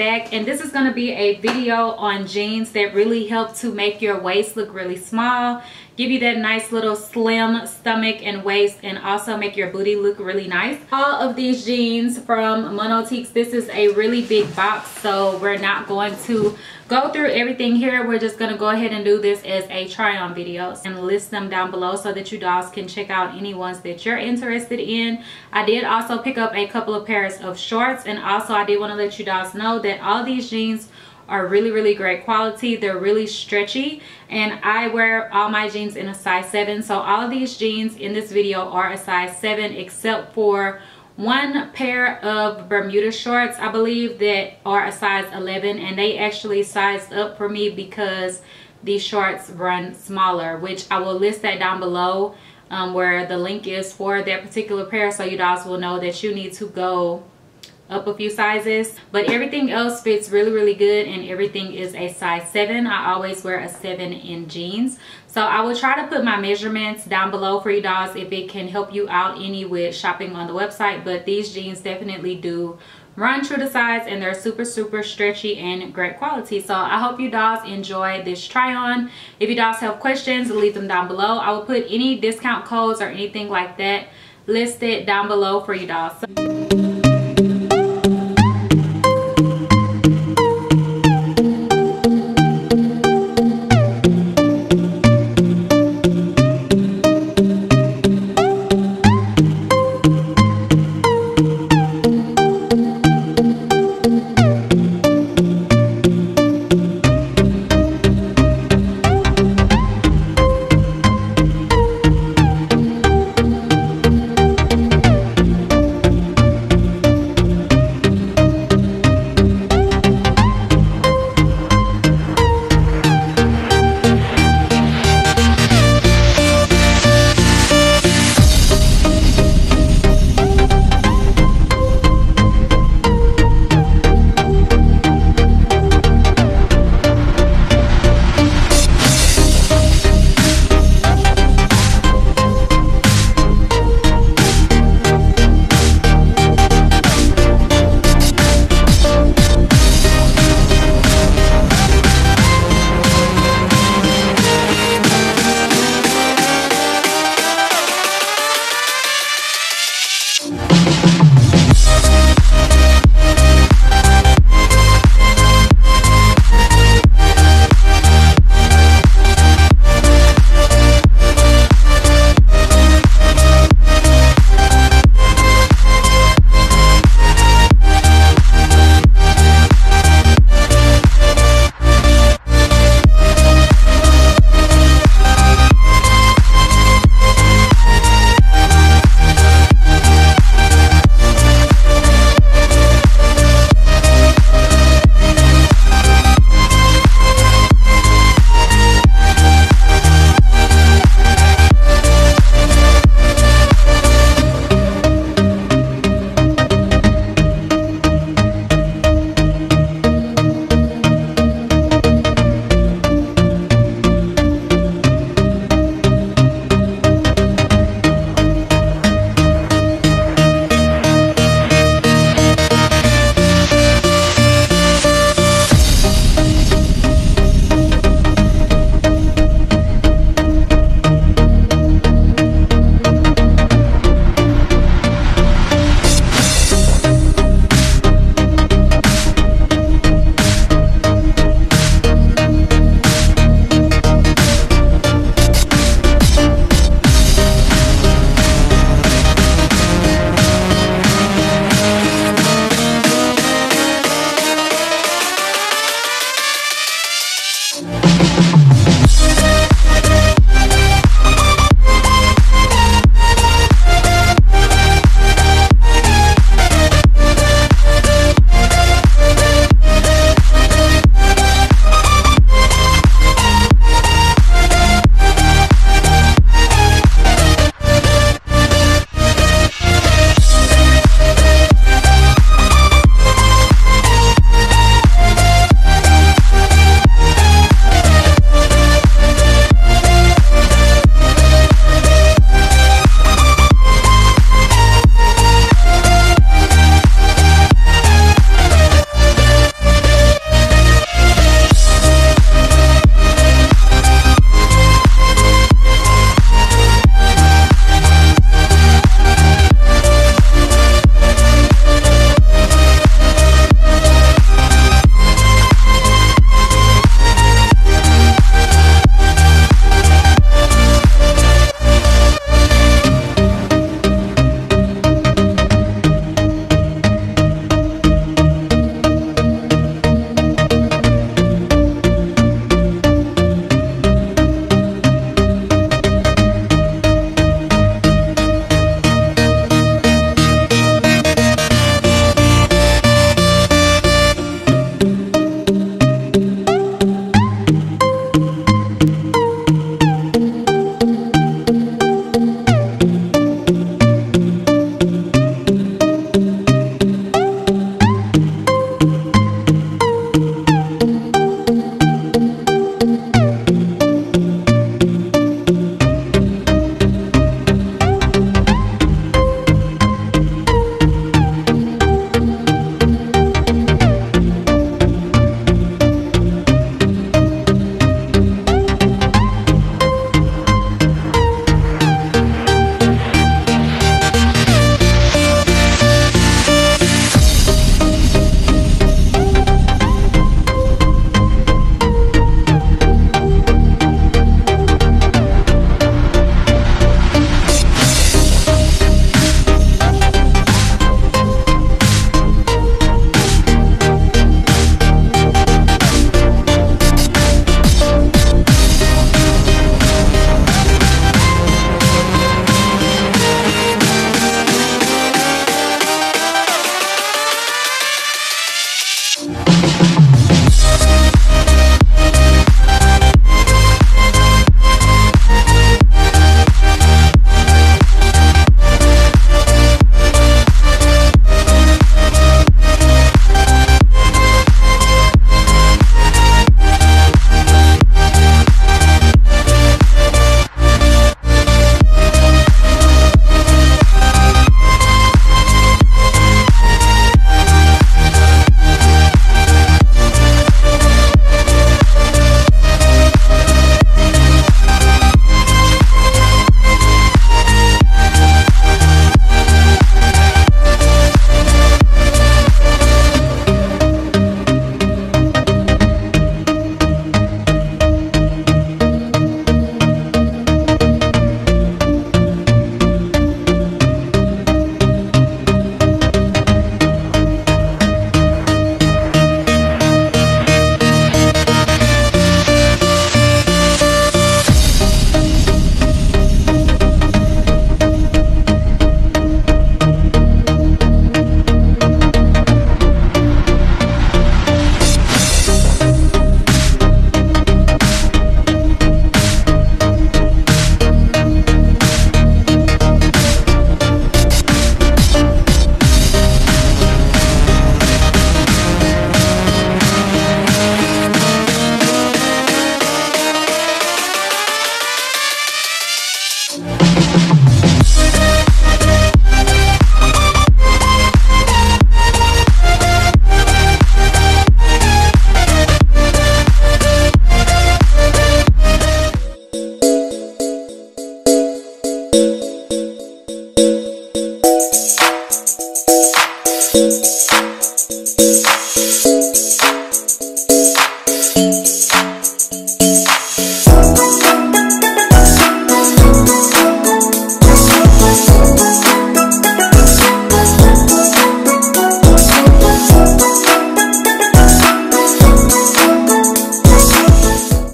back, and this is going to be a video on jeans that really help to make your waist look really small, give you that nice little slim stomach and waist, and also make your booty look really nice. All of these jeans from Monotiques, this is a really big box, so we're not going to go through everything here. We're just going to go ahead and do this as a try on video and list them down below so that you dolls can check out any ones that you're interested in. I did also pick up a couple of pairs of shorts, and also I did want to let you dolls know that all these jeans are really great quality. They're really stretchy, and I wear all my jeans in a size 7, so all of these jeans in this video are a size 7 except for one pair of Bermuda shorts, I believe, that are a size 11, and they actually sized up for me because these shorts run smaller, which I will list that down below where the link is for that particular pair, so you guys will know that you need to go up a few sizes. But everything else fits really good, and everything is a size 7. I always wear a 7 in jeans, so I will try to put my measurements down below for you dolls if it can help you out any with shopping on the website. But these jeans definitely do run true to size, and they're super stretchy and great quality. So I hope you dolls enjoy this try on. If you dolls have questions, leave them down below. I will put any discount codes or anything like that listed down below for you dolls.